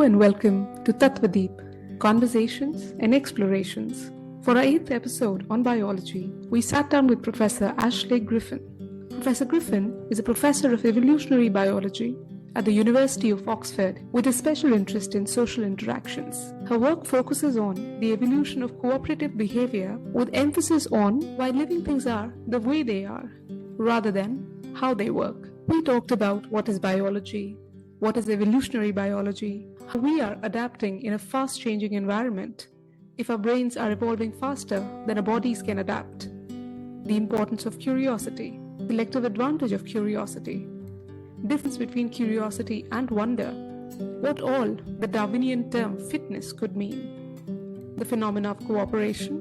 and welcome to Tattva Conversations and Explorations. For our 8th episode on biology, we sat down with Professor Ashleigh Griffin. Professor Griffin is a Professor of Evolutionary Biology at the University of Oxford with a special interest in social interactions. Her work focuses on the evolution of cooperative behaviour with emphasis on why living things are the way they are, rather than how they work. We talked about what is biology, what is evolutionary biology, how we are adapting in a fast-changing environment, if our brains are evolving faster than our bodies can adapt, the importance of curiosity, selective advantage of curiosity, difference between curiosity and wonder, what all the Darwinian term fitness could mean, the phenomena of cooperation,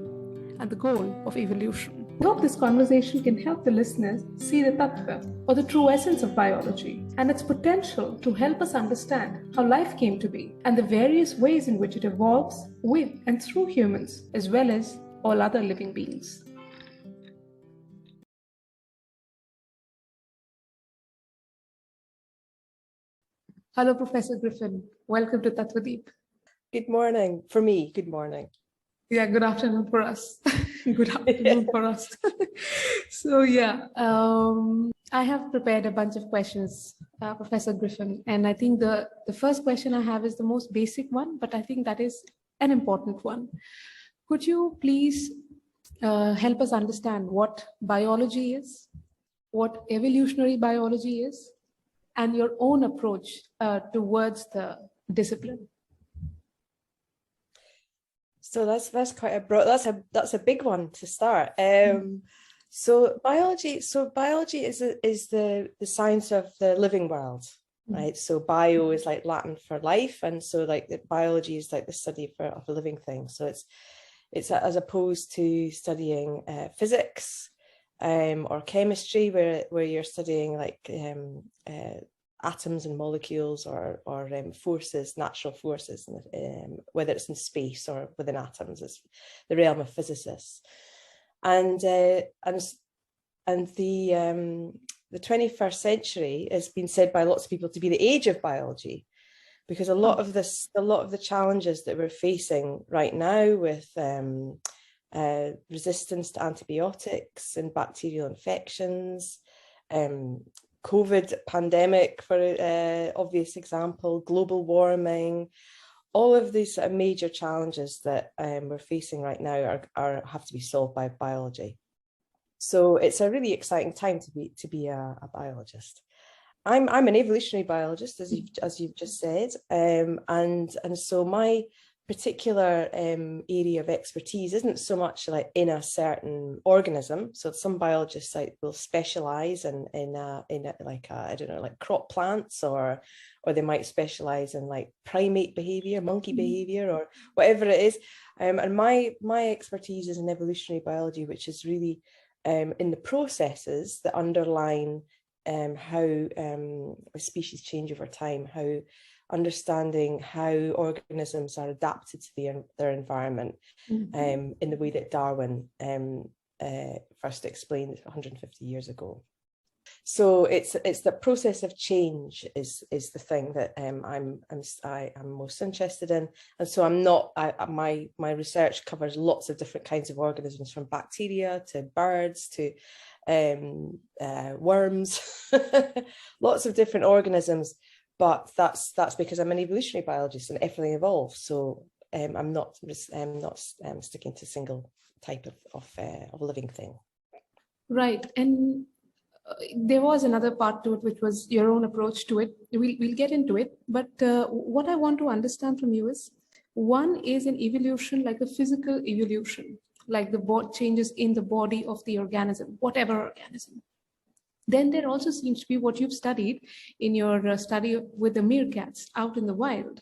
and the goal of evolution. I hope this conversation can help the listeners see the Tattva, or the true essence of biology, and its potential to help us understand how life came to be and the various ways in which it evolves with and through humans, as well as all other living beings. Hello, Professor Griffin. Welcome to Tattva. Good morning. For me, good morning. Yeah, good afternoon for us. Good afternoon for us. So I have prepared a bunch of questions, Professor Griffin, and I think the first question I have is the most basic one, but I think that is an important one. Could you please help us understand what biology is, what evolutionary biology is, and your own approach towards the discipline? So that's quite a broad. That's a big one to start. So biology is the science of the living world, right? So bio is like Latin for life, and so like the biology is like the study of a living thing. So it's as opposed to studying physics or chemistry, where you're studying like atoms and molecules or forces, natural forces, whether it's in space or within atoms. It's the realm of physicists. And the 21st century has been said by lots of people to be the age of biology, because a lot of the challenges that we're facing right now with resistance to antibiotics and bacterial infections, COVID pandemic, for obvious example, global warming, all of these major challenges that we're facing right now have to be solved by biology. So it's a really exciting time to be a biologist. I'm an evolutionary biologist, as you've just said, and so my particular area of expertise isn't so much like in a certain organism. So some biologists will specialize in like crop plants, or they might specialize in like primate behavior, monkey behavior, or whatever it is. And my expertise is in evolutionary biology, which is really in the processes that underline how species change over time, how understanding how organisms are adapted to their environment in the way that Darwin first explained 150 years ago. So it's the process of change is the thing that I'm most interested in, and so my research covers lots of different kinds of organisms, from bacteria to birds to worms, lots of different organisms. But that's because I'm an evolutionary biologist and everything evolves. So I'm not sticking to a single type of living thing. Right, and there was another part to it, which was your own approach to it. We'll get into it. But what I want to understand from you is, one is an evolution like a physical evolution, like the changes in the body of the organism, whatever organism. Then there also seems to be what you've studied in your study with the meerkats out in the wild.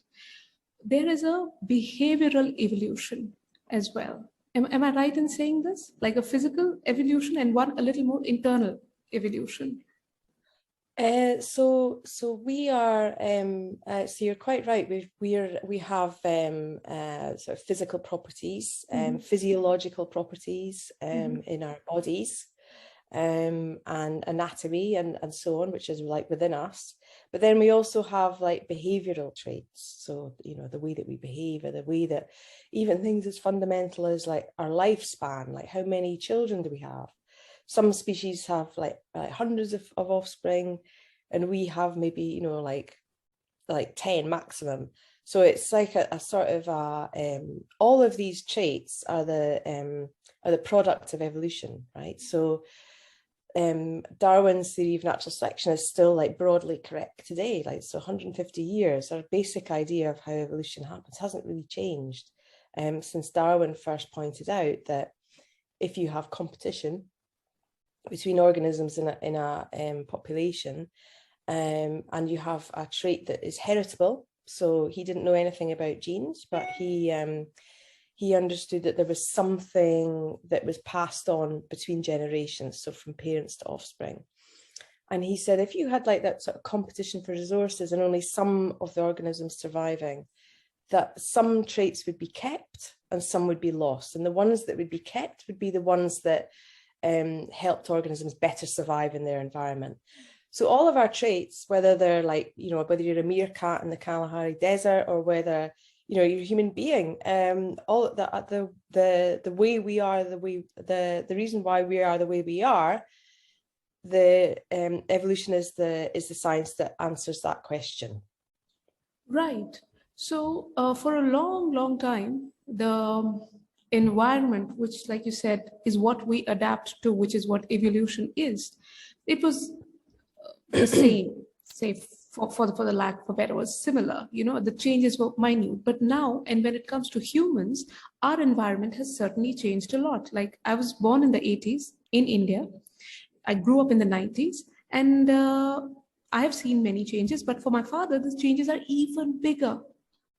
There is a behavioral evolution as well. Am I right in saying this? Like a physical evolution and one a little more internal evolution? So we are. So you're quite right. We have sort of physical properties, physiological properties in our bodies. And anatomy and so on, which is like within us. But then we also have like behavioral traits. So, the way that we behave, or the way that even things as fundamental as like our lifespan, like how many children do we have? Some species have like hundreds of offspring, and we have maybe, like 10 maximum. So it's like a sort of all of these traits are the product of evolution, right? So Darwin's theory of natural selection is still like broadly correct today. Like, so 150 years, our basic idea of how evolution happens hasn't really changed since Darwin first pointed out that if you have competition between organisms in a population, and you have a trait that is heritable. So he didn't know anything about genes, but he understood that there was something that was passed on between generations, so from parents to offspring. And he said, if you had like that sort of competition for resources and only some of the organisms surviving, that some traits would be kept and some would be lost. And the ones that would be kept would be the ones that helped organisms better survive in their environment. So all of our traits, whether they're like, whether you're a meerkat in the Kalahari Desert or whether, you're a human being, all the way we are, the reason why we are the way we are, the evolution is the science that answers that question. Right. So for a long, long time, the environment, which, like you said, is what we adapt to, which is what evolution is, it was the same, say, for the lack of a better word, similar. The changes were minute. But now, and when it comes to humans, our environment has certainly changed a lot. Like, I was born in the 80s in India. I grew up in the 90s, and I have seen many changes. But for my father, the changes are even bigger.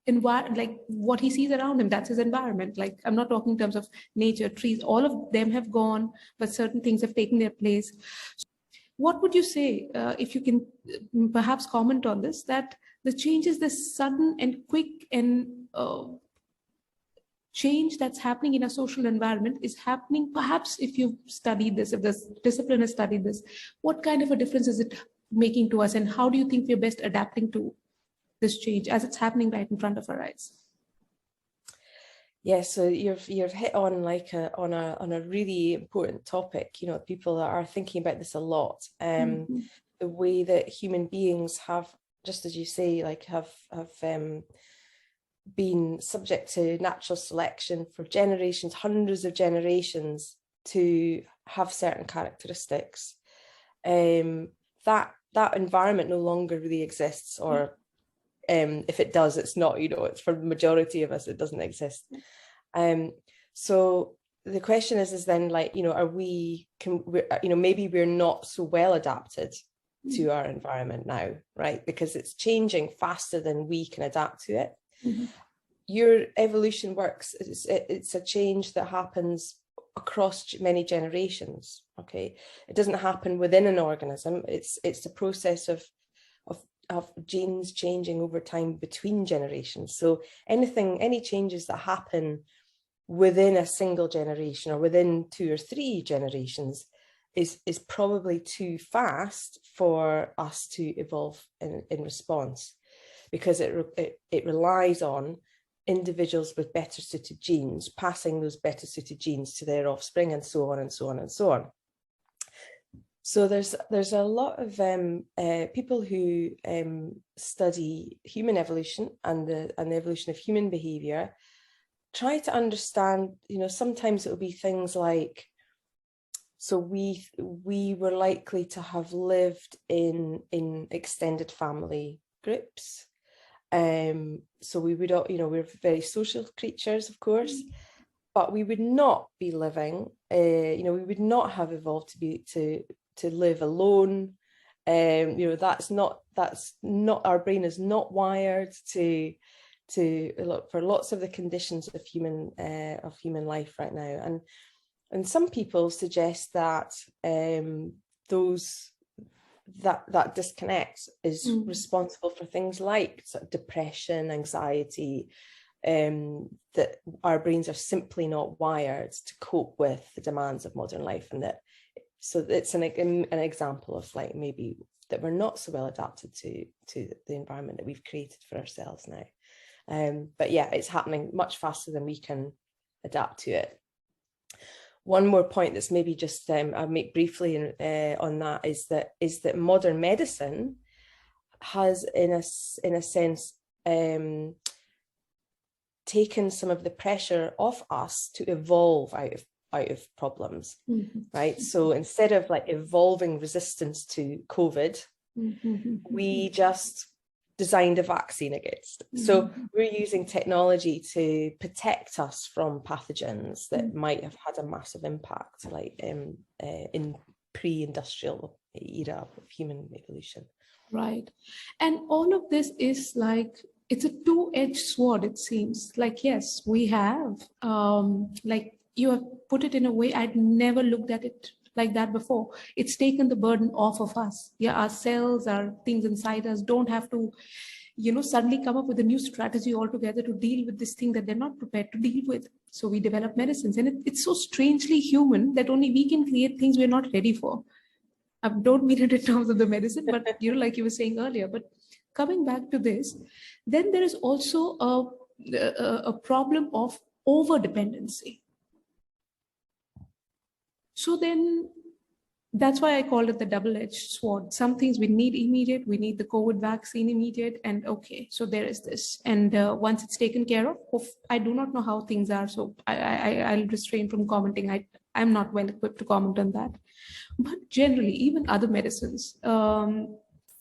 Like what he sees around him, that's his environment. Like, I'm not talking in terms of nature, trees, all of them have gone, but certain things have taken their place. What would you say, if you can perhaps comment on this, that the changes, this sudden and quick and change that's happening in a social environment is happening, perhaps if you've studied this, if this discipline has studied this, what kind of a difference is it making to us, and how do you think we're best adapting to this change as it's happening right in front of our eyes? Yeah, so you've hit on like on a really important topic. People that are thinking about this a lot. The way that human beings have, just as you say, like have been subject to natural selection for generations, hundreds of generations, to have certain characteristics. That environment no longer really exists, or if it does, it's not, it's for the majority of us, it doesn't exist. So the question is then like, maybe we're not so well adapted to our environment now, right? Because it's changing faster than we can adapt to it. Mm-hmm. Your evolution works, it's a change that happens across many generations, okay? It doesn't happen within an organism. It's the process of genes changing over time between generations. So any changes that happen within a single generation or within 2 or 3 generations is probably too fast for us to evolve in response, because it relies on individuals with better suited genes passing those better suited genes to their offspring, and so on and so on and so on. So there's a lot of people who study human evolution and the evolution of human behaviour, try to understand, sometimes it will be things like, so we were likely to have lived in extended family groups. So we would, we're very social creatures, of course, but we would not be living, we would not have evolved to live alone. That's not our brain is not wired to look for lots of the conditions of human life right now. And some people suggest that that disconnect is responsible for things like sort of depression, anxiety, that our brains are simply not wired to cope with the demands of modern life, and that so it's an example of like maybe that we're not so well adapted to the environment that we've created for ourselves now. But yeah, it's happening much faster than we can adapt to it. One more point that's maybe just I'll make briefly on that is that modern medicine has, in a sense, taken some of the pressure off us to evolve out of problems, right? So instead of like evolving resistance to COVID, we just designed a vaccine against. So we're using technology to protect us from pathogens that might have had a massive impact, like in pre-industrial era of human evolution. Right. And all of this is like, it's a two-edged sword, it seems. Like, yes, we have, like you have put it in a way I'd never looked at it like that before. It's taken the burden off of us. Yeah, our cells, our things inside us don't have to, suddenly come up with a new strategy altogether to deal with this thing that they're not prepared to deal with. So we develop medicines, and it's so strangely human that only we can create things we're not ready for. I don't mean it in terms of the medicine, but like you were saying earlier. But coming back to this, then there is also a problem of over-dependency. So then that's why I called it the double-edged sword. Some things we need immediate, we need the COVID vaccine immediate, and okay, so there is this. And once it's taken care of, I do not know how things are, so I'll refrain from commenting. I'm not well equipped to comment on that. But generally, even other medicines,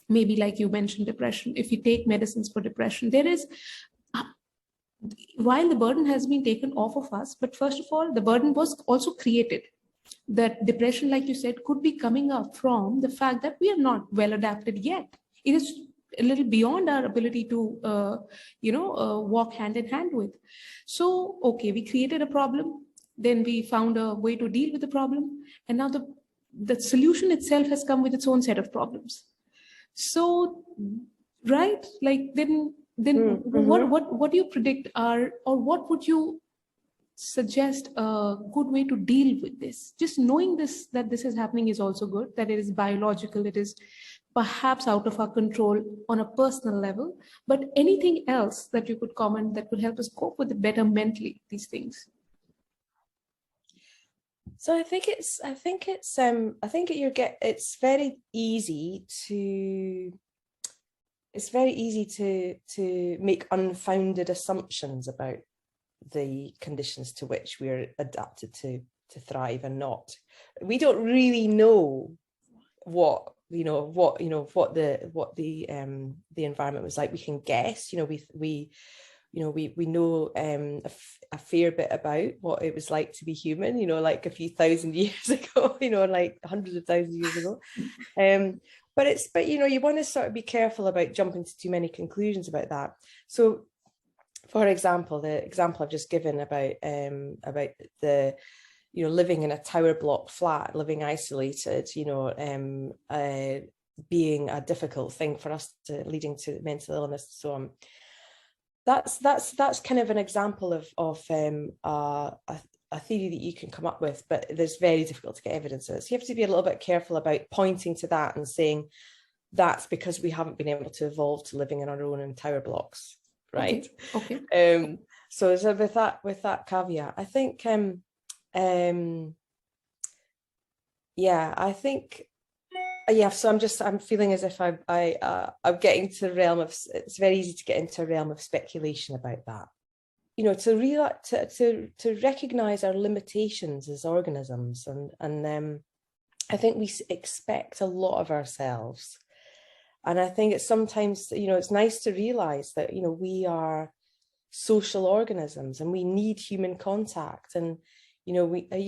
maybe like you mentioned, depression, if you take medicines for depression, there is, while the burden has been taken off of us, but first of all, the burden was also created. That depression, like you said, could be coming up from the fact that we are not well adapted yet. It is a little beyond our ability to, walk hand in hand with. So, okay, we created a problem, then we found a way to deal with the problem, and now the solution itself has come with its own set of problems. So, right, like then what do you predict are, or what would you suggest a good way to deal with this? Just knowing this, that this is happening is also good, that it is biological, it is perhaps out of our control on a personal level, but anything else that you could comment that could help us cope with it better mentally, these things? So I think it's very easy to make unfounded assumptions about the conditions to which we're adapted to thrive and not. We don't really know what the environment was like. We can guess, we know a fair bit about what it was like to be human, like a few thousand years ago, like hundreds of thousands of years ago. But you want to sort of be careful about jumping to too many conclusions about that. So, for example, the example I've just given about the living in a tower block flat, living isolated, being a difficult thing for us, leading to mental illness and so on. That's kind of an example of a theory that you can come up with, but it's very difficult to get evidence of it. So you have to be a little bit careful about pointing to that and saying that's because we haven't been able to evolve to living on our own in tower blocks, right? Okay. So with that caveat, I think so I'm feeling as if I'm getting to the realm of, it's very easy to get into a realm of speculation about that. To recognize our limitations as organisms, and I think we expect a lot of ourselves. And I think it's sometimes, it's nice to realize that, we are social organisms and we need human contact. And,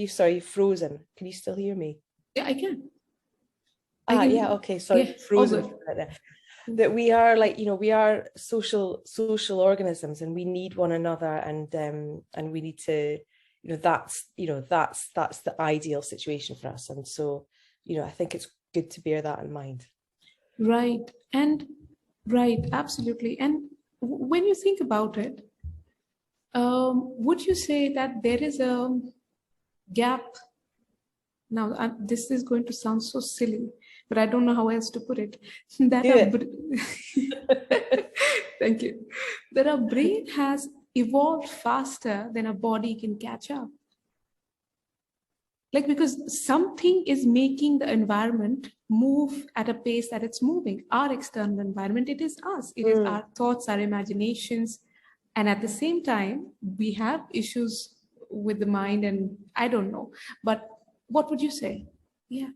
sorry, frozen. Can you still hear me? Yeah, I can. Yeah, okay, sorry, yeah, frozen. That we are we are social organisms, and we need one another, and we need to, that's the ideal situation for us. And so, I think it's good to bear that in mind. Right. Absolutely. And when you think about it, would you say that there is a gap? Now, this is going to sound so silly, but I don't know how else to put it. That thank you. That our brain has evolved faster than a body can catch up. Like, because something is making the environment move at a pace that it's moving. Our external environment, it is us. It is our thoughts, our imaginations. And at the same time, we have issues with the mind, and I don't know. But what would you say? Yeah.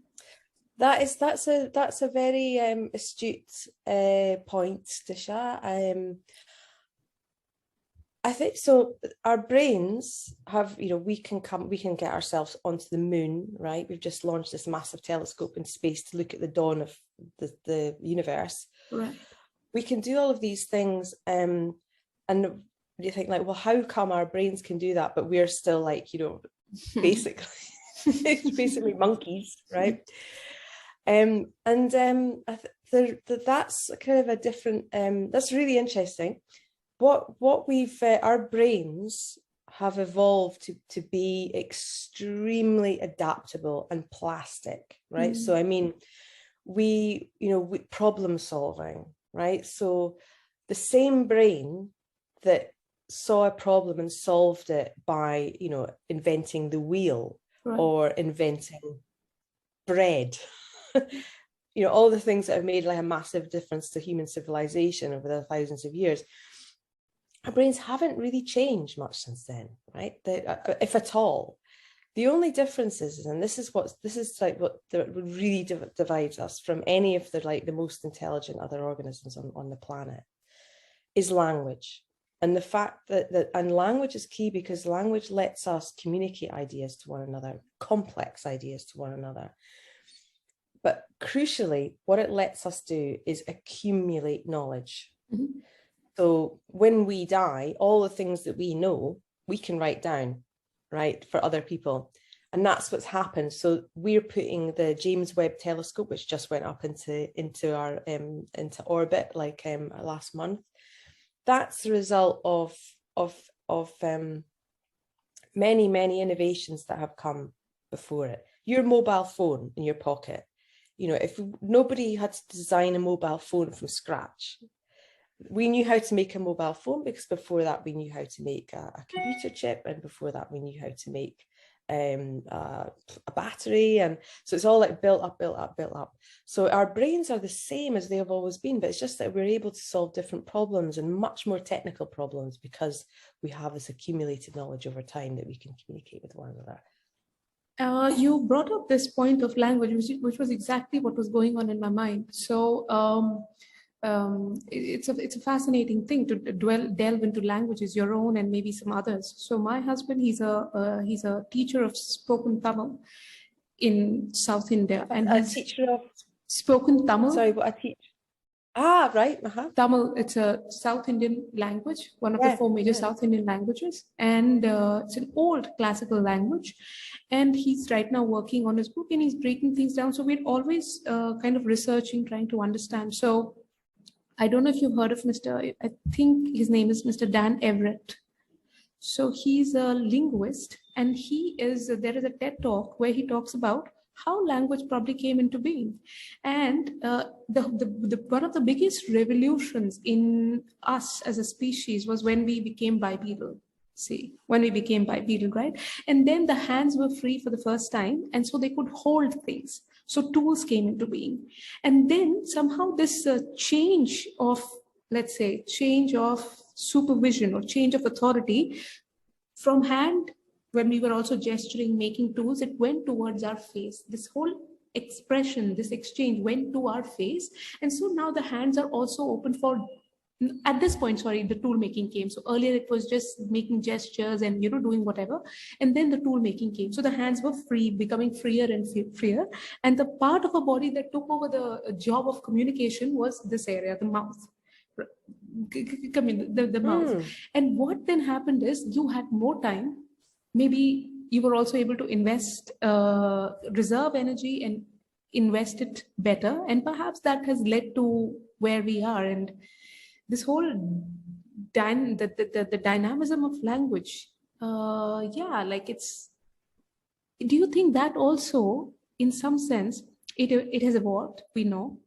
That's a very astute point, Disha. I think so. Our brains have, we can get ourselves onto the moon, right? We've just launched this massive telescope in space to look at the dawn of the universe. Right. We can do all of these things, and you think like, well, how come our brains can do that, but we're still like, basically, basically monkeys, right? That's kind of a different. That's really interesting. What we've our brains have evolved to be extremely adaptable and plastic, right? So I mean, we problem solving, right? So the same brain that saw a problem and solved it by inventing the wheel, right, or inventing bread, all the things that have made like a massive difference to human civilization over the thousands of years. Our brains haven't really changed much since then, right? If at all. The only difference is, and this is what really divides us from any of the most intelligent other organisms on the planet, is language. And the fact that language is key, because language lets us communicate ideas to one another, complex ideas to one another. But crucially, what it lets us do is accumulate knowledge. Mm-hmm. So when we die, all the things that we know, we can write down, right, for other people. And that's what's happened. So we're putting the James Webb Telescope, which just went up into orbit last month. That's the result of many, many innovations that have come before it. Your mobile phone in your pocket. If nobody had to design a mobile phone from scratch, we knew how to make a mobile phone because before that we knew how to make a computer chip, and before that we knew how to make a battery, and so it's all like built up. So our brains are the same as they have always been, but it's just that we're able to solve different problems and much more technical problems because we have this accumulated knowledge over time that we can communicate with one another. You brought up this point of language, which was exactly what was going on in my mind. So it's a fascinating thing to delve into languages, your own and maybe some others. So my husband, he's a teacher of spoken Tamil in South India, and a teacher of spoken Tamil. Sorry, what I teach? Ah, right. Tamil, it's a South Indian language, one of the four major South Indian languages, and it's an old classical language. And he's right now working on his book, and he's breaking things down. So we're always kind of researching, trying to understand. So I don't know if you've heard of I think his name is Mr. Dan Everett. So he's a linguist, and there is a TED talk where he talks about how language probably came into being. And one of the biggest revolutions in us as a species was when we became bipedal. When we became bipedal, right? And then the hands were free for the first time, and so they could hold things. So tools came into being. And then somehow this change of supervision or change of authority from hand, when we were also gesturing, making tools, it went towards our face. This whole expression, this exchange went to our face. And so now the hands are also open for, at this point, the tool making came. So earlier it was just making gestures and, doing whatever. And then the tool making came. So the hands were free, becoming freer and freer. And the part of a body that took over the job of communication was this area, the mouth. The mouth. And what then happened is you had more time. Maybe you were also able to invest, reserve energy and invest it better. And perhaps that has led to where we are. And this whole the dynamism of language, do you think that also, in some sense, it has evolved, we know.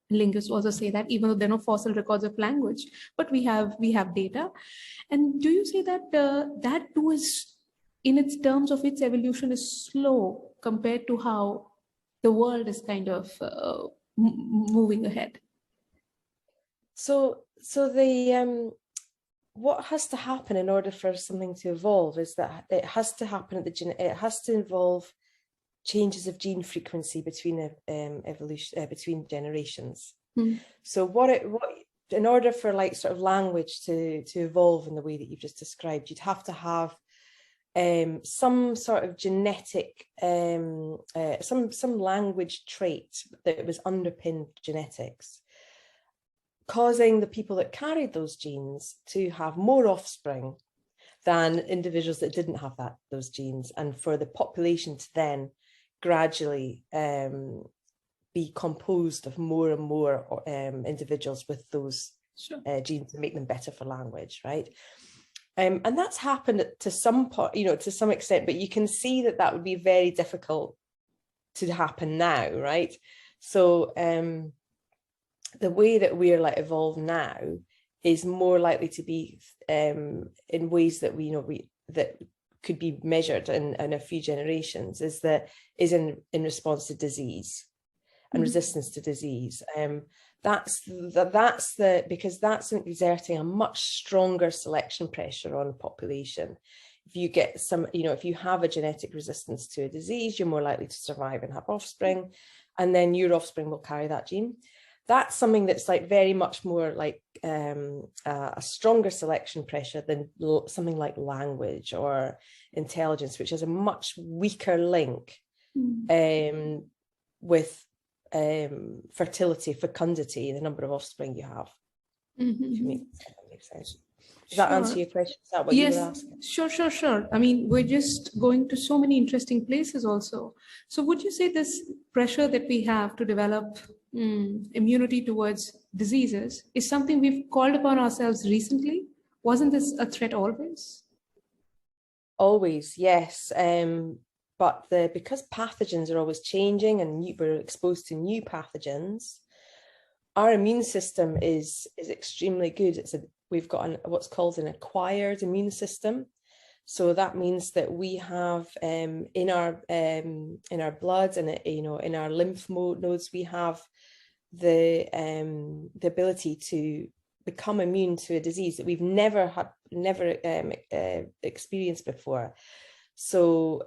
Linguists also say that, even though there are no fossil records of language, but we have data. And do you say that that too is, in its terms of its evolution, is slow compared to how the world is kind of moving ahead? So the what has to happen in order for something to evolve is that it has to happen it has to involve changes of gene frequency between between generations. So in order for like sort of language to evolve in the way that you've just described, you'd have to have some sort of genetic some language trait that was underpinned genetics, causing the people that carried those genes to have more offspring than individuals that didn't have those genes, and for the population to then gradually be composed of more and more individuals with those genes to make them better for language, right? And that's happened to some part, to some extent, but you can see that would be very difficult to happen now, right? So the way that we're like evolved now is more likely to be in ways that that could be measured in a few generations, is in response to disease and resistance to disease. Because that's exerting a much stronger selection pressure on the population. If you get if you have a genetic resistance to a disease, you're more likely to survive and have offspring, and then your offspring will carry that gene. That's something that's like very much more like a stronger selection pressure than something like language or intelligence, which has a much weaker link with fertility, fecundity, the number of offspring you have. If that makes sense. Does that answer your question? Is that what you were asking? Sure. I mean, we're just going to so many interesting places also. So would you say this pressure that we have to develop immunity towards diseases is something we've called upon ourselves recently? Wasn't this a threat always? Always, yes. But because pathogens are always changing and we're exposed to new pathogens, our immune system is extremely good. We've got what's called an acquired immune system. So that means that we have in our blood and in our lymph nodes, we have the ability to become immune to a disease that we've never experienced before. So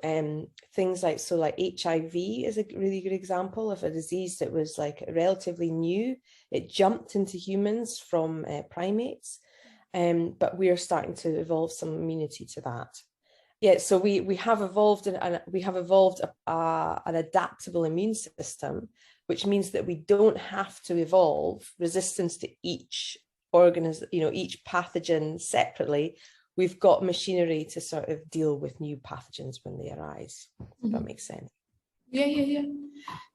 things like HIV is a really good example of a disease that was like relatively new. It jumped into humans from primates, but we are starting to evolve some immunity to that. Yeah, so we have evolved an adaptable immune system, which means that we don't have to evolve resistance to each organism, each pathogen separately. We've got machinery to sort of deal with new pathogens when they arise. If that makes sense. Yeah.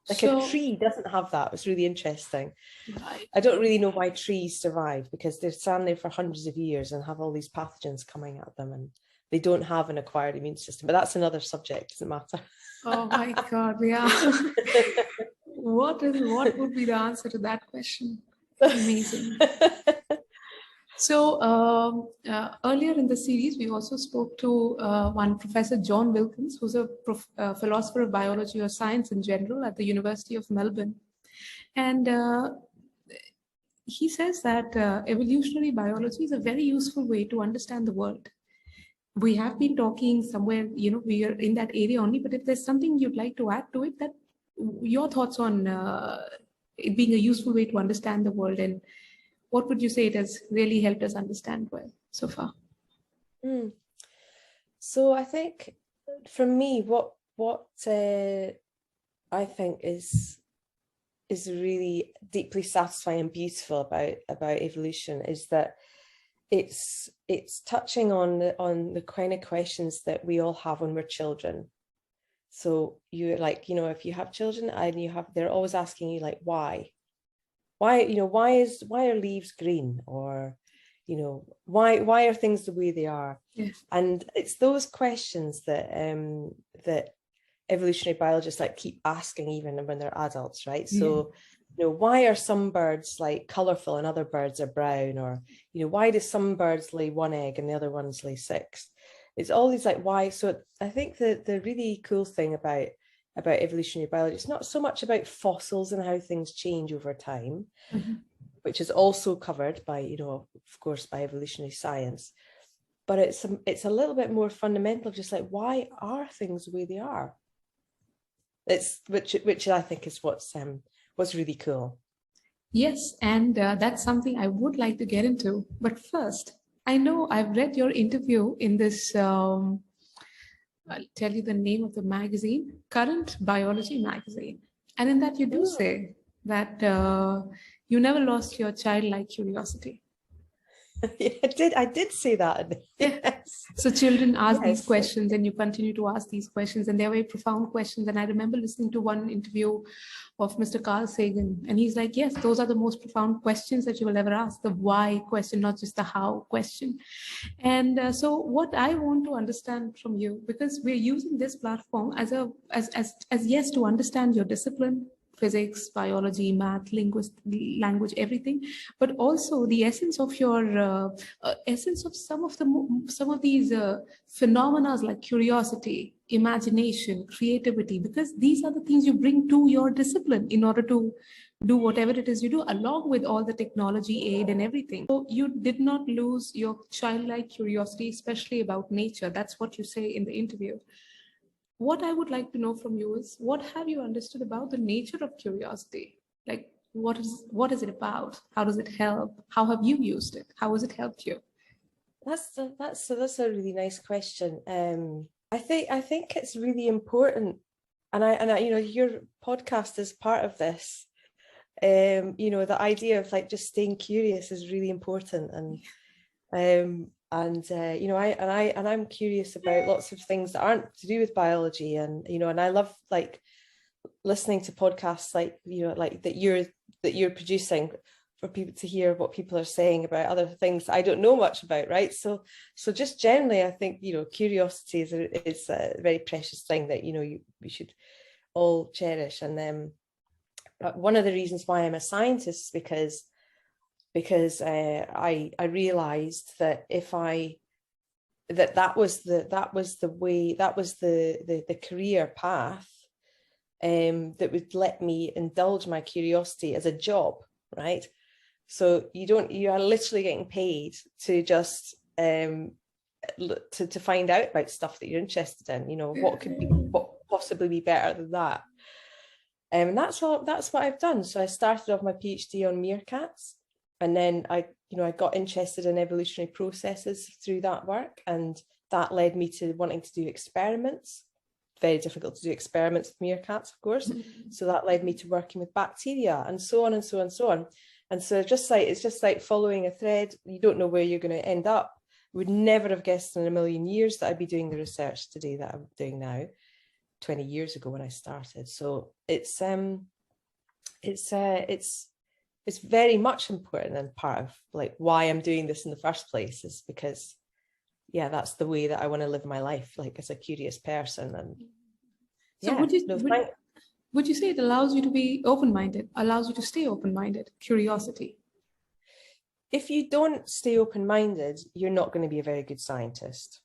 Like a tree doesn't have that. It's really interesting. Right. I don't really know why trees survive, because they're standing there for hundreds of years and have all these pathogens coming at them, and they don't have an acquired immune system. But that's another subject. Doesn't matter. Oh my God, yeah. What would be the answer to that question? Amazing. So earlier in the series, we also spoke to one Professor John Wilkins, who's a philosopher of biology or science in general at the University of Melbourne. And he says that evolutionary biology is a very useful way to understand the world. We have been talking somewhere, we are in that area only, but if there's something you'd like to add to it, that your thoughts on it being a useful way to understand the world, and what would you say it has really helped us understand well so far? So I think for me, what I think is really deeply satisfying and beautiful about evolution is that it's touching on the kind of questions that we all have when we're children. So you're like, if you have children and they're always asking you like, why are leaves green, or why are things the way they are? Yes. And it's those questions that evolutionary biologists like keep asking even when they're adults, right? So, why are some birds like colorful and other birds are brown? Or, why do some birds lay one egg and the other ones lay six? It's all these like why. So I think the really cool thing about evolutionary biology, it's not so much about fossils and how things change over time, which is also covered by, of course, by evolutionary science. But it's a little bit more fundamental, just like, why are things the way they are? It's which I think is what's really cool. Yes, and that's something I would like to get into. But first, I know I've read your interview in this, I'll tell you the name of the magazine, Current Biology magazine. And in that you do say that you never lost your childlike curiosity. Yeah, I did say that. Yes. So children ask these questions and you continue to ask these questions, and they're very profound questions. And I remember listening to one interview of Mr. Carl Sagan, and he's like, yes, those are the most profound questions that you will ever ask, the why question, not just the how question. And so what I want to understand from you, because we're using this platform as yes, to understand your discipline, physics, biology, math, language, everything, but also the essence of your essence of some of these phenomena like curiosity, imagination, creativity, because these are the things you bring to your discipline in order to do whatever it is you do, along with all the technology aid and everything. So you did not lose your childlike curiosity, especially about nature. That's what you say in the interview. What I would like to know from you is, what have you understood about the nature of curiosity? Like, what is it about? How does it help? How have you used it? How has it helped you? That's a really nice question. I think it's really important, and I your podcast is part of this. The idea of like just staying curious is really important, and I'm curious about lots of things that aren't to do with biology, and I love like listening to podcasts like like that you're producing for people to hear what people are saying about other things I don't know much about, right? So just generally, I think curiosity is a very precious thing that we should all cherish. And but one of the reasons why I'm a scientist is because I realized that that was the career path that would let me indulge my curiosity as a job, right? So you are literally getting paid to just to find out about stuff that you're interested in. What possibly be better than that? And that's what I've done. So I started off my PhD on meerkats, and then I got interested in evolutionary processes through that work, and that led me to wanting to do experiments. Very difficult to do experiments with meerkats, of course. So that led me to working with bacteria, and so on and so on and so on. And so it's just like following a thread. You don't know where you're going to end up. I would never have guessed in a million years that I'd be doing the research today that I'm doing now, 20 years ago when I started. So it's very much important, and part of like why I'm doing this in the first place is because that's the way that I want to live my life, like as a curious person. And so would you say it allows you to be open-minded, allows you to stay open-minded, curiosity? If you don't stay open-minded, you're not going to be a very good scientist.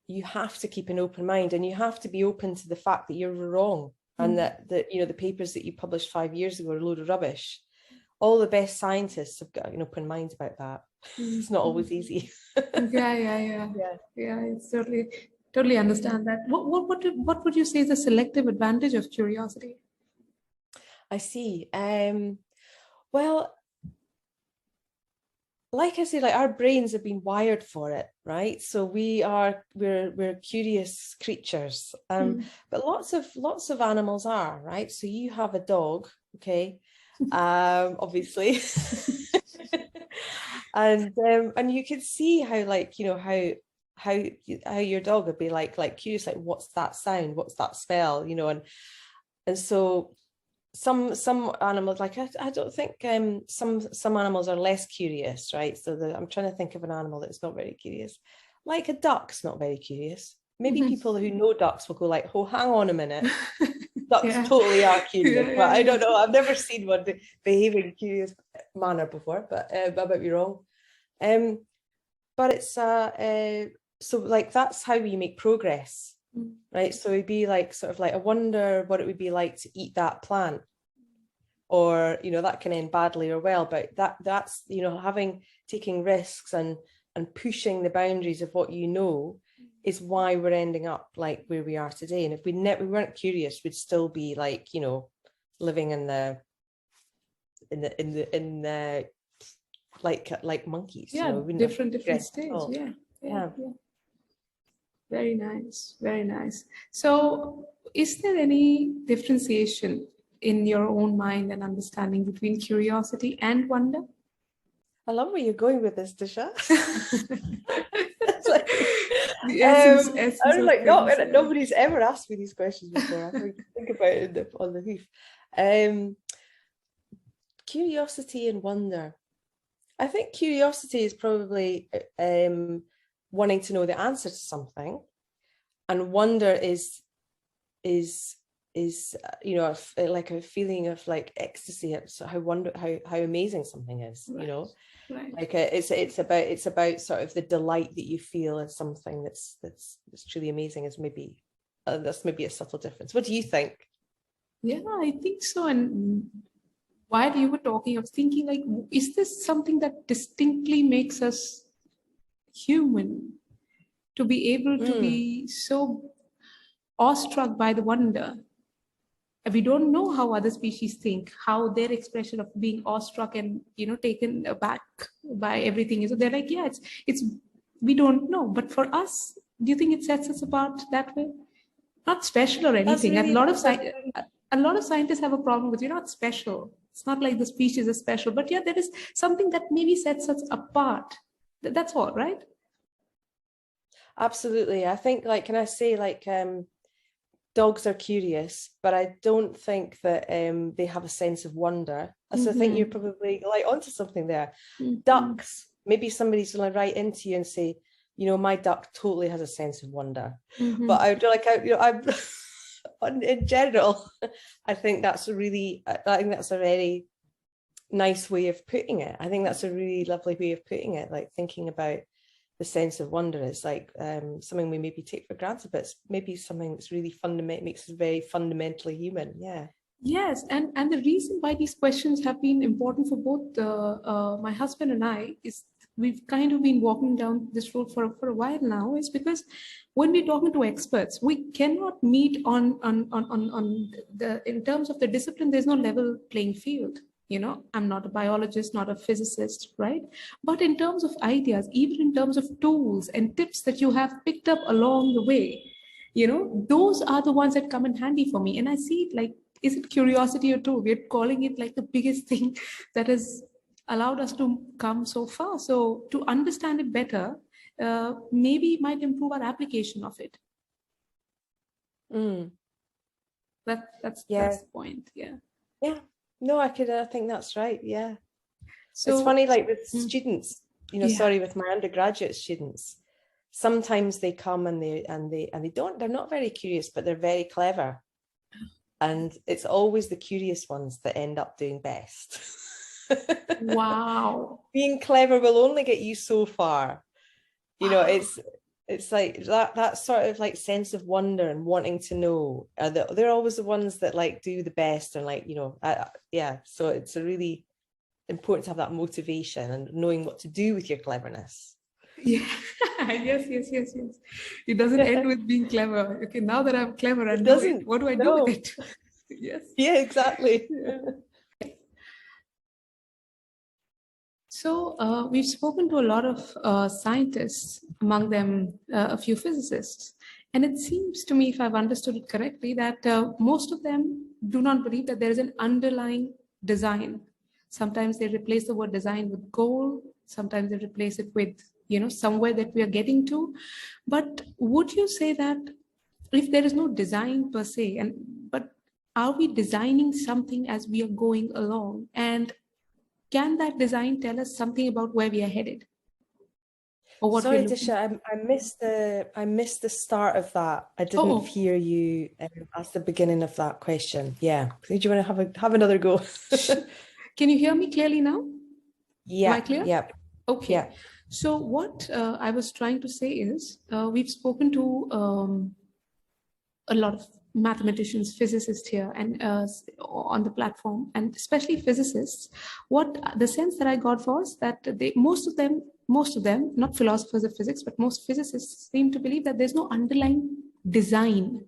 You have to keep an open mind, and you have to be open to the fact that you're wrong, and that the papers that you published 5 years ago are a load of rubbish. All the best scientists have got an open mind about that. It's not always easy. Yeah. It's totally understand that. What would you say is the selective advantage of curiosity? I see. Well, like I say, like our brains have been wired for it, right? So we're curious creatures. But lots of animals are, right? So you have a dog, okay? Obviously. and you can see how, like, how your dog would be like curious, like, what's that sound, what's that smell, and so some animals, like I don't think some animals are less curious, right? So I'm trying to think of an animal that's not very curious. Like a duck's not very curious. maybe people who know ducks will go like, oh, hang on a minute. Ducks Yeah. totally are curious, Yeah, but I yeah. don't know. I've never seen one behave in a curious manner before, but I might be wrong. But it's so like that's how we make progress, right? So it'd be like sort of like, I wonder what it would be like to eat that plant, or that can end badly or well. But that's taking risks and pushing the boundaries of what is why we're ending up like where we are today. And if we weren't curious, we'd still be like living in the like monkeys. Yeah, different stages. Yeah. Very nice, very nice. So is there any differentiation in your own mind and understanding between curiosity and wonder? I love where you're going with this, Disha. The essence I was like, things, nobody's ever asked me these questions before. I think about it on the hoof. Curiosity and wonder. I think curiosity is probably wanting to know the answer to something, and wonder is like a feeling of like ecstasy at how amazing something is. right. Right. Like it's about sort of the delight that you feel in something that's truly amazing. Is maybe that's maybe a subtle difference. What do you think? Yeah, I think so. And while you were talking, I was thinking, like, is this something that distinctly makes us human, to be able to be so awestruck by the wonder? We don't know how other species think, how their expression of being awestruck and taken aback by everything is. So they're like, yeah, it's we don't know. But for us, do you think it sets us apart that way? Not special or anything. Really, a lot of scientists have a problem with, you're not special. It's not like the species is special, but yeah, there is something that maybe sets us apart. That's all, right? Absolutely. I think, like, can I say, like, dogs are curious, but I don't think that they have a sense of wonder. So I think you're probably like onto something there. Ducks, maybe somebody's going to write into you and say, my duck totally has a sense of wonder. But I'm in general, I think that's a very nice way of putting it. I think that's a really lovely way of putting it, like thinking about the sense of wonder. It's like something we maybe take for granted, but it's maybe something that's really fundamental, makes us very fundamentally human. Yeah. Yes, and the reason why these questions have been important for both my husband and I is we've kind of been walking down this road for a while now, is because when we're talking to experts, we cannot meet on the, in terms of the discipline, there's no level playing field. I'm not a biologist, not a physicist, right? But in terms of ideas, even in terms of tools and tips that you have picked up along the way, those are the ones that come in handy for me. And I see it like, is it curiosity or two? We're calling it like the biggest thing that has allowed us to come so far. So to understand it better, maybe it might improve our application of it. That's the point. Yeah. No, I think that's right. Yeah. So it's funny, like with students, sorry, with my undergraduate students, sometimes they come and they're not very curious, but they're very clever. And it's always the curious ones that end up doing best. Wow. Being clever will only get you so far. It's like that sort of like sense of wonder and wanting to know. They're always the ones that like do the best and like, so it's a really important to have that motivation and knowing what to do with your cleverness. Yeah. Yes. It doesn't end with being clever. Okay, now that I'm clever, and what do I do with it? Yes. Yeah, exactly. So we've spoken to a lot of scientists, among them a few physicists. And it seems to me, if I've understood it correctly, that most of them do not believe that there is an underlying design. Sometimes they replace the word design with goal. Sometimes they replace it with, somewhere that we are getting to. But would you say that if there is no design per se, but are we designing something as we are going along? And can that design tell us something about where we are headed? or what Sorry, we're looking Disha, I missed the start of that. I didn't Oh, hear you ask the beginning of that question. Yeah. Do you want to have another go? can you hear me clearly now? Am I Yeah, clear? yeah, Okay. yeah. So what I was trying to say is we've spoken to a lot of mathematicians, physicists here and on the platform, and especially physicists. What the sense that I got was that most of them, not philosophers of physics, but most physicists seem to believe that there's no underlying design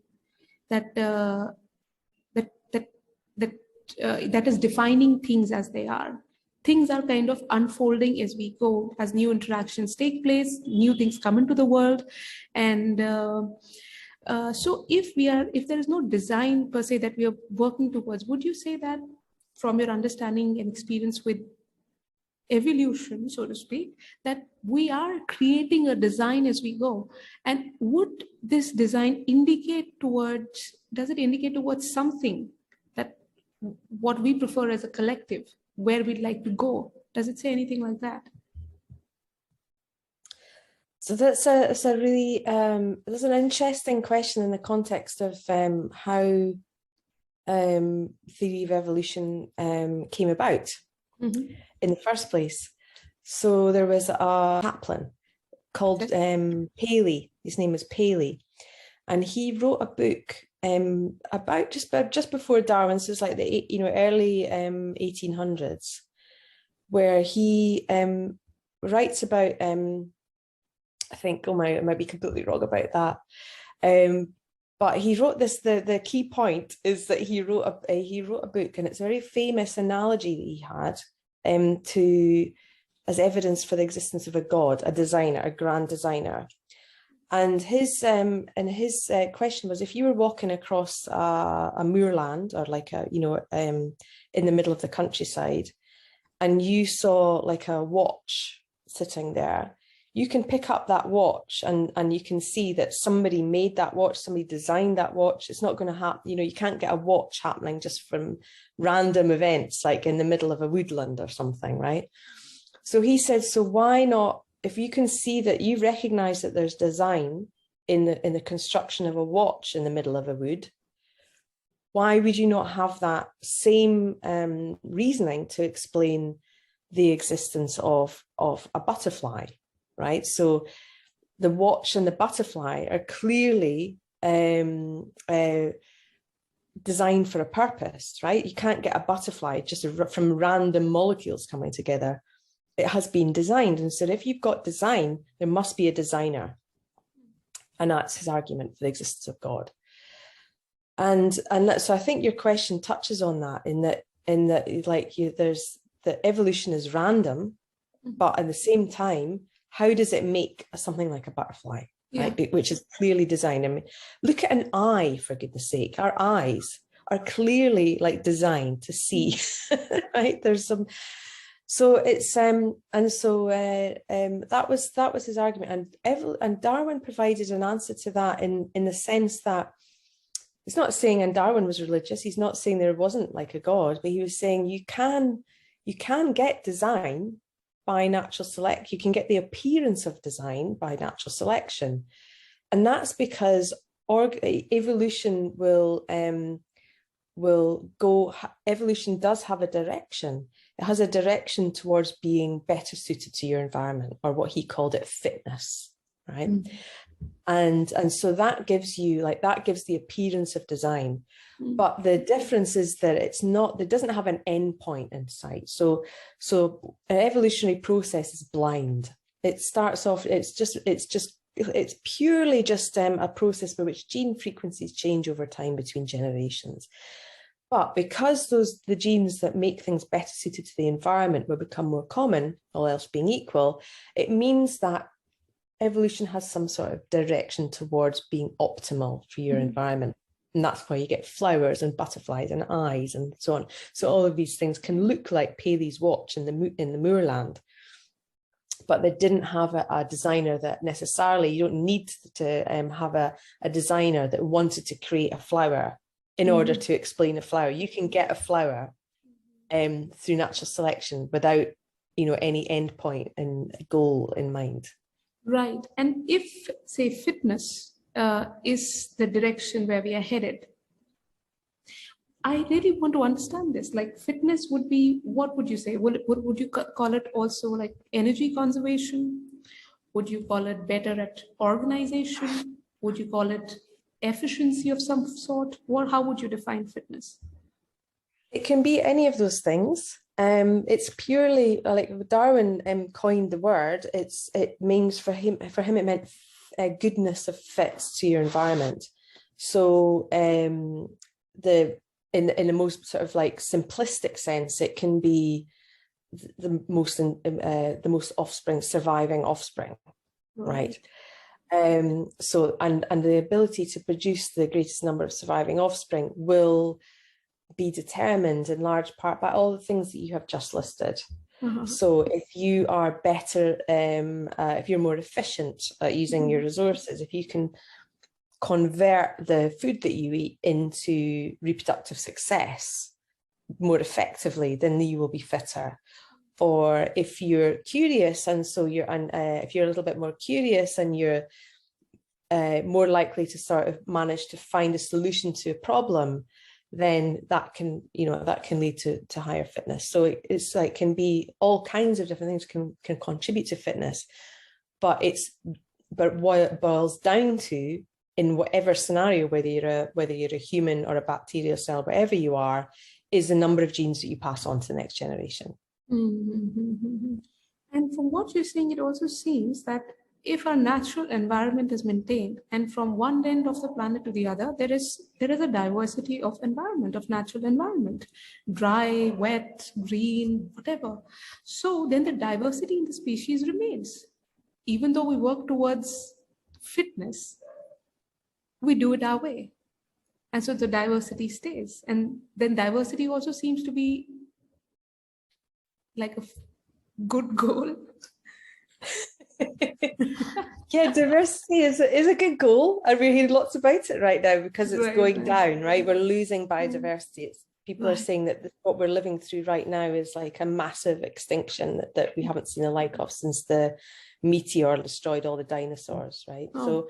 that that that that that is defining things as they are. Things are kind of unfolding as we go, as new interactions take place, new things come into the world, and so if there is no design per se that we are working towards, would you say that from your understanding and experience with evolution, so to speak, that we are creating a design as we go? And would this design does it indicate towards something that what we prefer as a collective, where we'd like to go? Does it say anything like that? So that's a really that's an interesting question in the context of how theory of evolution came about in the first place. So there was a chaplain called Paley. His name was Paley, and he wrote a book about just before Darwin. So it's like the early 1800s, where he writes about I think, I might be completely wrong about that. But he wrote this, the key point is that he wrote a book, and it's a very famous analogy that he had as evidence for the existence of a god, a designer, a grand designer. And his question was, if you were walking across a moorland, or like in the middle of the countryside, and you saw like a watch sitting there, you can pick up that watch and you can see that somebody made that watch, somebody designed that watch. It's not going to happen, you can't get a watch happening just from random events, like in the middle of a woodland or something, right? So he said, so why not, if you can see that, you recognize that there's design in the construction of a watch in the middle of a wood, why would you not have that same reasoning to explain the existence of a butterfly? Right, so the watch and the butterfly are clearly designed for a purpose, right? You can't get a butterfly just from random molecules coming together. It has been designed, and so if you've got design, there must be a designer, and that's his argument for the existence of God. And so I think your question touches on that, in that like there's the evolution is random, but at the same time, how does it make something like a butterfly, right? Which is clearly designed. I mean, look at an eye, for goodness sake. Our eyes are clearly like designed to see, right? There's some, so it's that was his argument, and Darwin provided an answer to that in the sense that he's not saying, and Darwin was religious, he's not saying there wasn't like a God, but he was saying you can get design by natural select. You can get the appearance of design by natural selection, and that's because evolution evolution does have a direction. It has a direction towards being better suited to your environment, or what he called it, fitness, right? And so that gives the appearance of design. But the difference is that it doesn't have an end point in sight. So an evolutionary process is blind. It starts off, it's purely just a process by which gene frequencies change over time between generations. But because the genes that make things better suited to the environment will become more common, all else being equal, it means that evolution has some sort of direction towards being optimal for your environment. And that's why you get flowers and butterflies and eyes and so on. So all of these things can look like Paley's watch in the moorland, but they didn't have a designer that necessarily, you don't need to have a designer that wanted to create a flower in order to explain a flower. You can get a flower through natural selection without any end point and goal in mind. Right. And if, say, fitness is the direction where we are headed, I really want to understand this. Like fitness would be, what would you say? Would you call it also like energy conservation? Would you call it better at organization? Would you call it efficiency of some sort? Or how would you define fitness? It can be any of those things. It's purely like Darwin coined the word. It means for him it meant goodness of fits to your environment. So the in the most sort of like simplistic sense, it can be the most offspring, surviving offspring, right? So and the ability to produce the greatest number of surviving offspring will be determined in large part by all the things that you have just listed. So if you are better, if you're more efficient at using your resources, if you can convert the food that you eat into reproductive success more effectively, then you will be fitter. Or if you're curious, and so if you're a little bit more curious and you're more likely to sort of manage to find a solution to a problem, then that can lead to higher fitness. So it's like can be all kinds of different things can contribute to fitness, but what it boils down to in whatever scenario, whether you're a human or a bacterial cell, wherever you are, is the number of genes that you pass on to the next generation. Mm-hmm. And from what you're saying, it also seems that if our natural environment is maintained, and from one end of the planet to the other, there is a diversity of environment, of natural environment, dry, wet, green, whatever. So then the diversity in the species remains. Even though we work towards fitness, we do it our way. And so the diversity stays. And then diversity also seems to be like a good goal. Yeah, diversity is a good goal, and we're hearing lots about it right now because it's going down, right? We're losing biodiversity. People are saying that what we're living through right now is like a massive extinction that we haven't seen the like of since the meteor destroyed all the dinosaurs, right? So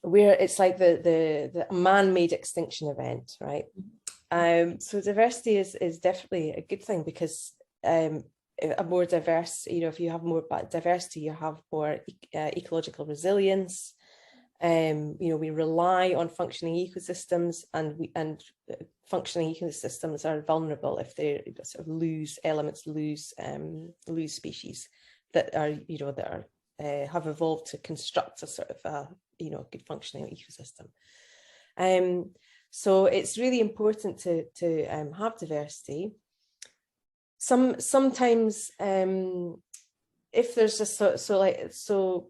it's like the man-made extinction event, right? So diversity is definitely a good thing because a more diverse, if you have more diversity, you have more ecological resilience. We rely on functioning ecosystems, and functioning ecosystems are vulnerable if they sort of lose species that are have evolved to construct a sort of good functioning ecosystem. So it's really important to have diversity. Sometimes if there's a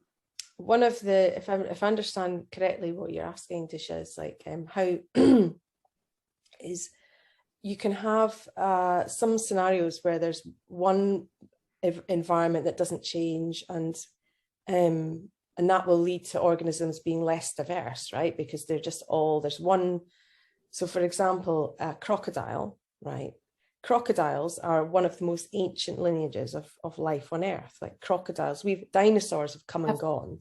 one of the, if I understand correctly what you're asking, Disha, is like how is you can have some scenarios where there's one environment that doesn't change, and that will lead to organisms being less diverse, right? Because they're just there's one. So for example, a crocodile, right? Crocodiles are one of the most ancient lineages of life on Earth. Like crocodiles, dinosaurs have come and gone.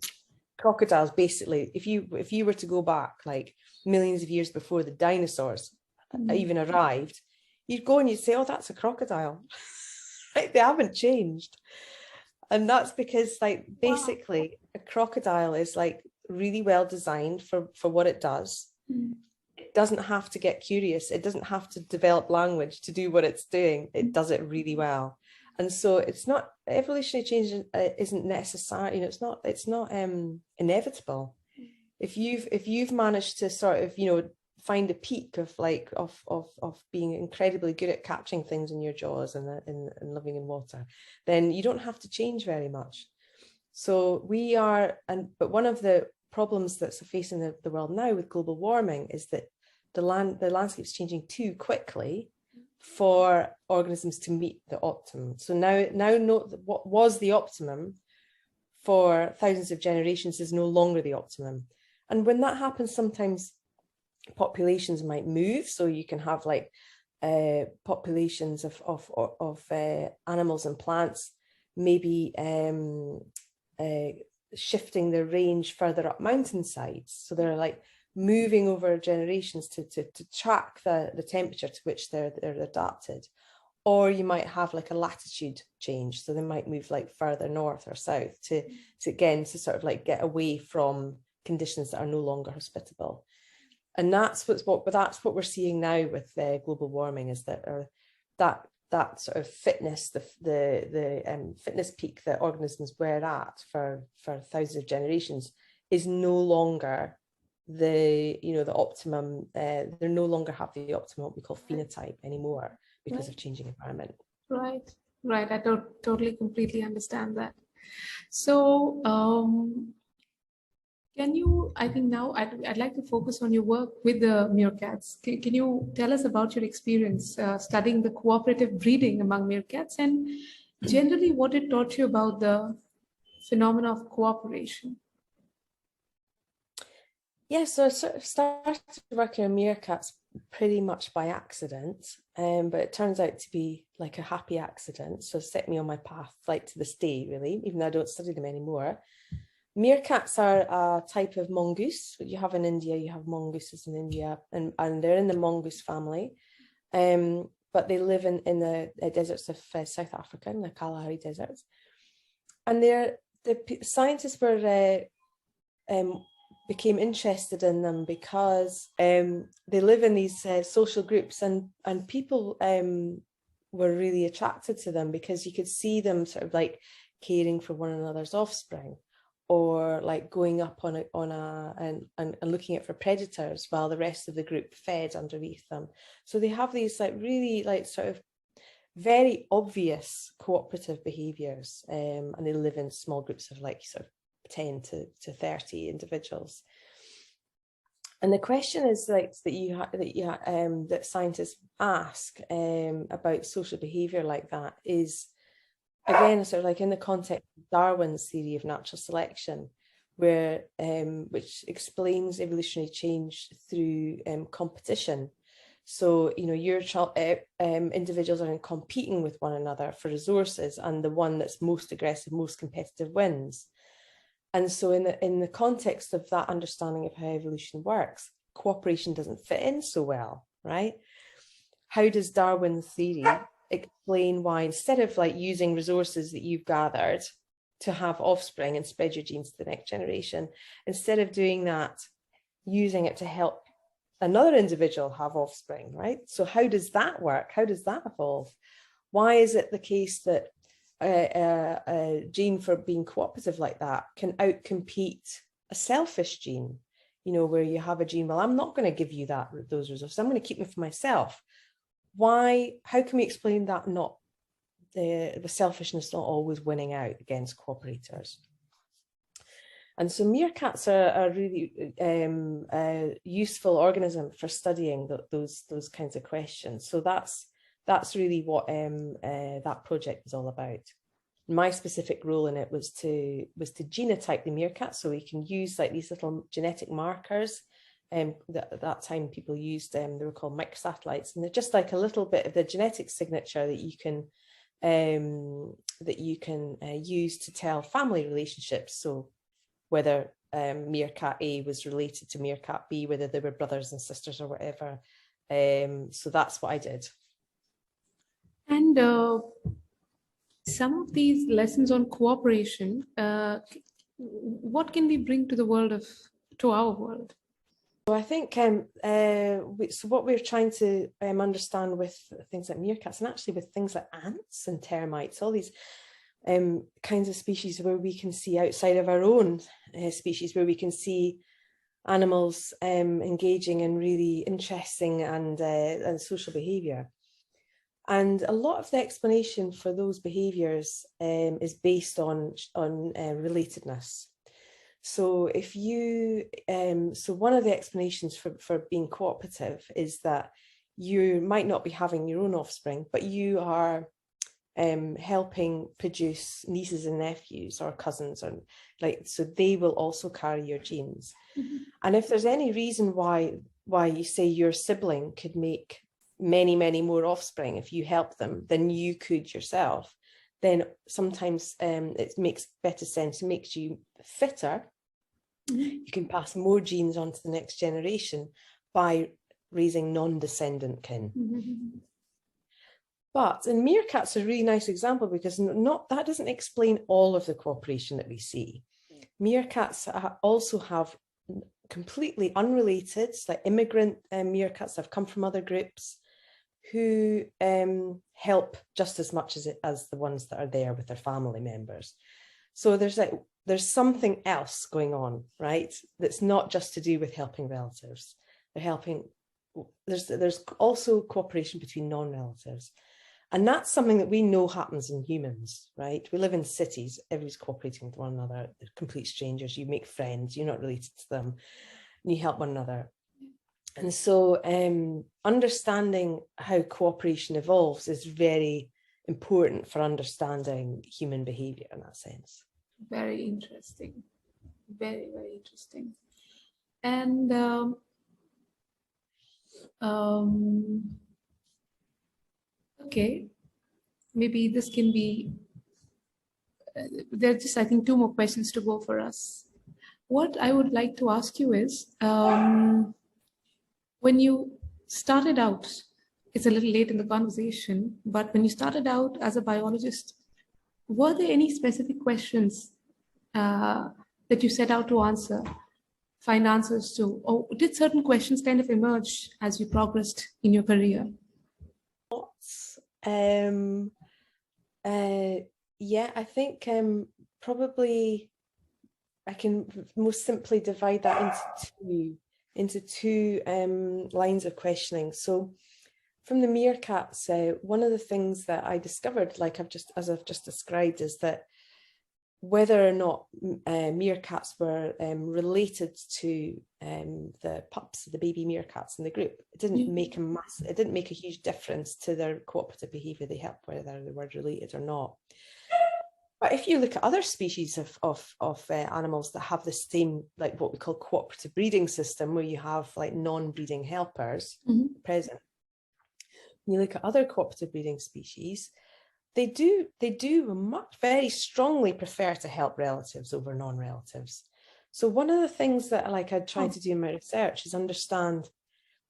Crocodiles, basically, if you were to go back like millions of years before the dinosaurs even arrived, you'd go and you'd say, oh, that's a crocodile. Right? They haven't changed. And that's because like basically a crocodile is like really well designed for what it does. It doesn't have to get curious. It doesn't have to develop language to do what it's doing. It does it really well. And so it's not, evolutionary change isn't necessary. It's not inevitable. If you've managed to sort of find a peak of being incredibly good at catching things in your jaws and living in water, then you don't have to change very much. So but one of the problems that's facing the world now with global warming is that the landscape's changing too quickly for organisms to meet the optimum. So now note that what was the optimum for thousands of generations is no longer the optimum. And when that happens, sometimes populations might move. So you can have like populations of animals and plants maybe shifting their range further up mountainsides. So they're like moving over generations to track the temperature to which they're adapted. Or you might have like a latitude change. So they might move like further north or south to sort of like get away from conditions that are no longer hospitable. And that's what we're seeing now with global warming, is that that sort of fitness, the fitness peak that organisms were at for thousands of generations is no longer the optimum. They no longer have the optimum, what we call phenotype anymore, because of changing environment. Right. I totally, completely understand that. So, can you, I think now I'd like to focus on your work with the meerkats. Can you tell us about your experience studying the cooperative breeding among meerkats, and generally what it taught you about the phenomena of cooperation? Yeah, so I sort of started working on meerkats pretty much by accident, but it turns out to be like a happy accident. So set me on my path, like to this day, really, even though I don't study them anymore. Meerkats are a type of mongoose. What you have in India, you have mongooses in India, and they're in the mongoose family. But they live in the deserts of South Africa, in the Kalahari deserts. And the scientists became interested in them because they live in these social groups, and people were really attracted to them because you could see them sort of like caring for one another's offspring, or like going up and looking out for predators while the rest of the group fed underneath them. So they have these like really like sort of very obvious cooperative behaviours, and they live in small groups of like sort of 10 to 30 individuals. And the question is like that scientists ask about social behaviour like that is, again, sort of like in the context of Darwin's theory of natural selection, where which explains evolutionary change through competition. So, your individuals are competing with one another for resources, and the one that's most aggressive, most competitive wins. And so in the context of that understanding of how evolution works, cooperation doesn't fit in so well, right? How does Darwin's theory explain why, instead of like using resources that you've gathered to have offspring and spread your genes to the next generation, instead of doing that, using it to help another individual have offspring, right? So how does that work? How does that evolve? Why is it the case that a gene for being cooperative like that can outcompete a selfish gene, where you have a gene, well, I'm not going to give you those resources, I'm going to keep them for myself. Why? How can we explain that not the selfishness not always winning out against cooperators? And so meerkats are a really useful organism for studying those kinds of questions. So that's really what that project was all about. My specific role in it was to genotype the meerkat, so we can use like these little genetic markers. That at that time people used they were called microsatellites, and they're just like a little bit of the genetic signature that you can use to tell family relationships. So whether meerkat A was related to meerkat B, whether they were brothers and sisters or whatever. So that's what I did. And some of these lessons on cooperation, what can we bring to our world? So I think so what we're trying to understand with things like meerkats, and actually with things like ants and termites, all these kinds of species where we can see outside of our own species, where we can see animals engaging in really interesting and social behaviour. And a lot of the explanation for those behaviours is based on relatedness. So if you, so one of the explanations for being cooperative is that you might not be having your own offspring, but you are helping produce nieces and nephews or cousins, or like, so they will also carry your genes. Mm-hmm. And if there's any reason why you say your sibling could make many more offspring if you help them than you could yourself, then sometimes it makes better sense. It makes you fitter. You can pass more genes on to the next generation by raising non-descendant kin. But in meerkats, a really nice example, because that doesn't explain all of the cooperation that we see. Meerkats also have completely unrelated, like immigrant meerkats that have come from other groups, who help just as much as the ones that are there with their family members. So there's something else going on, right? That's not just to do with helping relatives. They're helping. There's also cooperation between non-relatives. And that's something that we know happens in humans, right? We live in cities, everybody's cooperating with one another, they're complete strangers, you make friends, you're not related to them, and you help one another. And so understanding how cooperation evolves is very important for understanding human behaviour in that sense. Very interesting. Very, very interesting. And okay, maybe this can be, there are just, I think, 2 more questions to go for us. What I would like to ask you is, when you started out, it's a little late in the conversation, but when you started out as a biologist, were there any specific questions that you set out to find answers to, or did certain questions kind of emerge as you progressed in your career? Yeah, I think probably I can most simply divide that into two lines of questioning. So from the meerkats, one of the things that I discovered, as I've just described, is that whether or not meerkats were related to the pups, the baby meerkats in the group, it didn't make a huge difference to their cooperative behaviour. They helped whether they were related or not. But if you look at other species of animals that have the same, like what we call cooperative breeding system, where you have like non-breeding helpers present, when you look at other cooperative breeding species, they do very strongly prefer to help relatives over non-relatives. So one of the things that I tried to do in my research is understand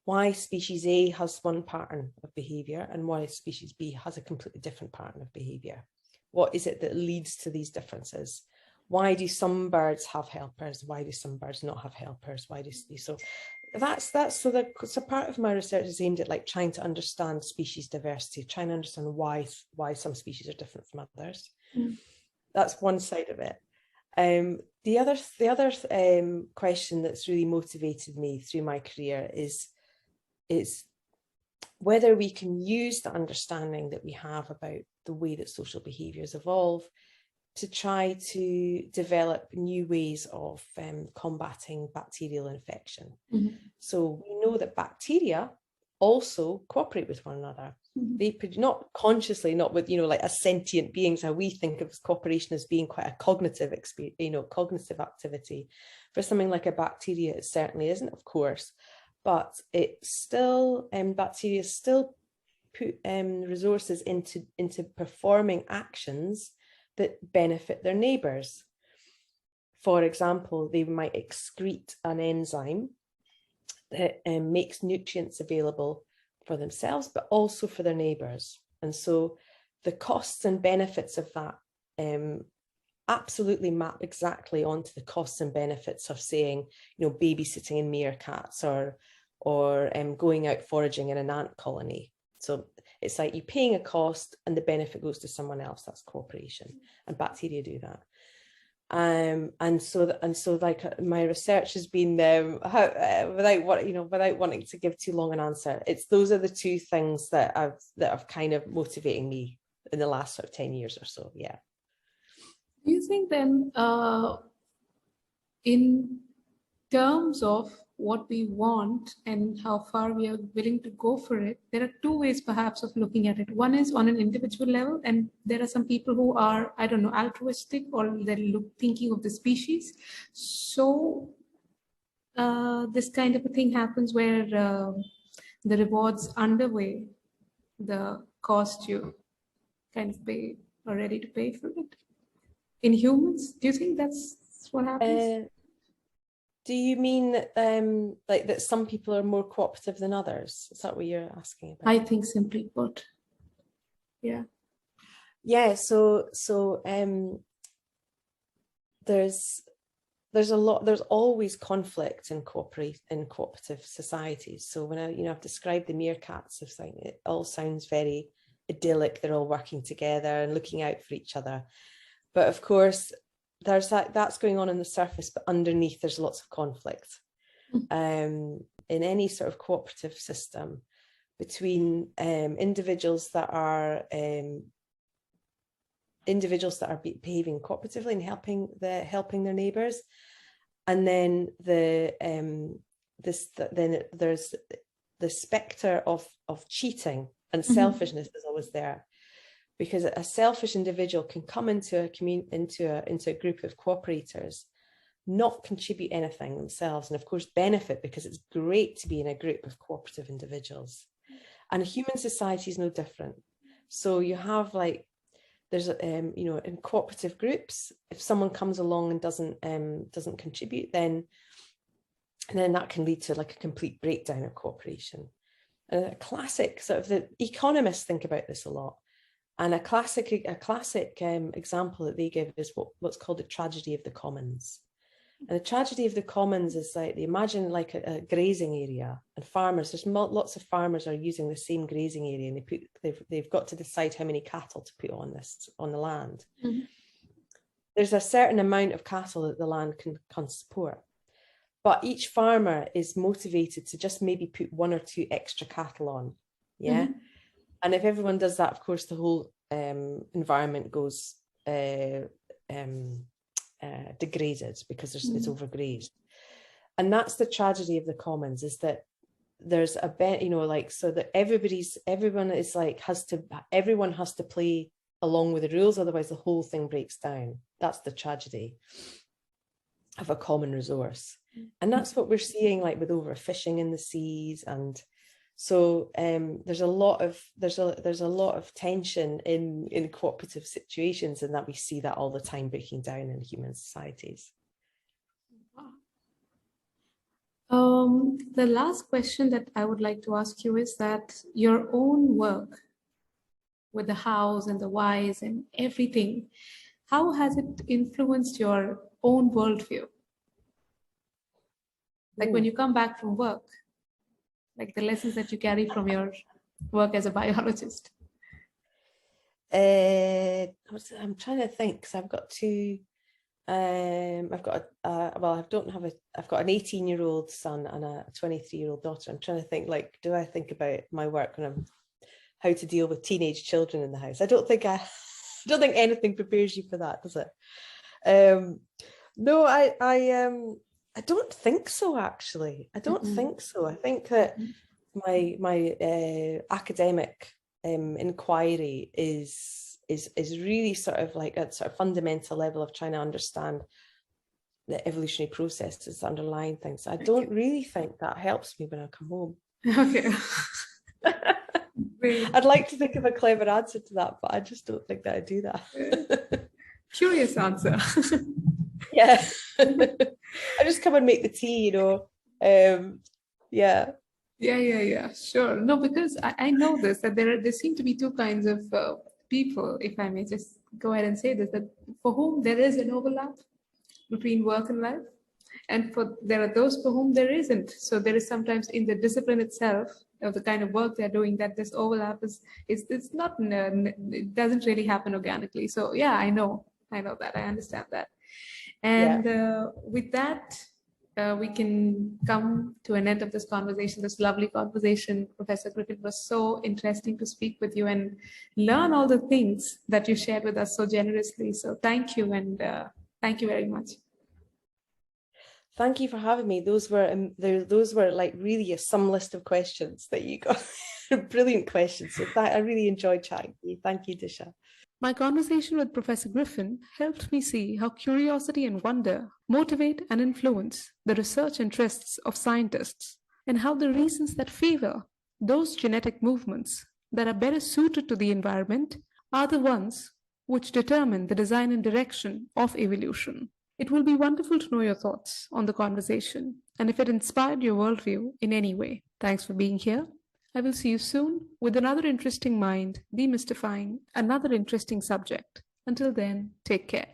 why species A has one pattern of behaviour and why species B has a completely different pattern of behaviour. What is it that leads to these differences? Why do some birds have helpers? Why do some birds not have helpers? Why do so? So part of my research is aimed at like trying to understand species diversity, trying to understand why some species are different from others. That's one side of it. The other question that's really motivated me through my career is whether we can use the understanding that we have about the way that social behaviours evolve to try to develop new ways of combating bacterial infection. So we know that bacteria also cooperate with one another. They not consciously, not with like as sentient beings, how we think of cooperation as being quite a cognitive experience, cognitive activity. For something like a bacteria, it certainly isn't, of course, but it's still bacteria still put resources into performing actions that benefit their neighbours. For example, they might excrete an enzyme that makes nutrients available for themselves, but also for their neighbours. And so the costs and benefits of that absolutely map exactly onto the costs and benefits of saying, babysitting in meerkats or going out foraging in an ant colony. So it's like you're paying a cost and the benefit goes to someone else. That's cooperation, and bacteria do that. And so like my research has been without wanting to give too long an answer, those are the two things that have kind of motivating me in the last sort of 10 years or so. Yeah. Do you think then, in terms of what we want and how far we are willing to go for it, there are 2 ways perhaps of looking at it. One is on an individual level, and there are some people who are, I don't know, altruistic, or they're thinking of the species. So this kind of a thing happens where the rewards underweigh the cost you kind of pay are ready to pay for it? In humans, do you think that's what happens? Do you mean like that some people are more cooperative than others? Is that what you're asking about? I think simply put, yeah. Yeah, so there's always conflict in cooperative societies. So when I've described the meerkats of thing, it all sounds very idyllic. They're all working together and looking out for each other. But of course, there's that's going on the surface, but underneath there's lots of conflict. In any sort of cooperative system between individuals that are behaving cooperatively and helping their neighbours, and then then there's the spectre of cheating and selfishness is always there, because a selfish individual can come into a group of cooperators, not contribute anything themselves, and of course benefit because it's great to be in a group of cooperative individuals. And human society is no different. So you have there's in cooperative groups, if someone comes along and doesn't contribute, then that can lead to like a complete breakdown of cooperation. A classic sort of, the economists think about this a lot, and a classic example that they give is what's called the tragedy of the commons. And the tragedy of the commons is like, they imagine like a grazing area, and farmers, there's lots of farmers are using the same grazing area, and they've got to decide how many cattle to put on the land. There's a certain amount of cattle that the land can support, but each farmer is motivated to just maybe put 1 or 2 extra cattle on. And if everyone does that, of course the whole environment goes degraded, because it's overgrazed. And that's the tragedy of the commons, is that there's so that everyone has to play along with the rules, otherwise the whole thing breaks down. That's the tragedy of a common resource. And that's what we're seeing, like with overfishing in the seas. And so there's a lot of tension in cooperative situations, and that we see that all the time breaking down in human societies. The last question that I would like to ask you is that your own work with the hows and the whys and everything, how has it influenced your own worldview? Like when you come back from work, like the lessons that you carry from your work as a biologist. I'm trying to think, because I've got two. I've got I've got an 18-year-old son and a 23-year-old daughter. I'm trying to think, like, do I think about my work when how to deal with teenage children in the house? I don't think anything prepares you for that, does it? No, I don't think so, actually. I don't think so. I think that my academic inquiry is really sort of like a sort of fundamental level of trying to understand the evolutionary processes underlying things. I don't really think that helps me when I come home. Okay. I'd like to think of a clever answer to that, but I just don't think that I do that. Curious answer. Yeah. I just come and make the tea, Yeah. Yeah, sure. No, because I know this, that there seem to be two kinds of people, if I may just go ahead and say this, that for whom there is an overlap between work and life, and there are those for whom there isn't. So there is sometimes in the discipline itself of the kind of work they're doing that this overlap it's not, it doesn't really happen organically. So yeah, I know that, I understand that. And with that, we can come to an end of this conversation, this lovely conversation. Professor Griffin, it was so interesting to speak with you and learn all the things that you shared with us so generously. So thank you, and thank you very much. Thank you for having me. Those were like really some list of questions that you got. Brilliant questions. So I really enjoyed chatting to you. Thank you, Disha. My conversation with Professor Griffin helped me see how curiosity and wonder motivate and influence the research interests of scientists, and how the reasons that favor those genetic movements that are better suited to the environment are the ones which determine the design and direction of evolution. It will be wonderful to know your thoughts on the conversation and if it inspired your worldview in any way. Thanks for being here. I will see you soon with another interesting mind demystifying another interesting subject. Until then, take care.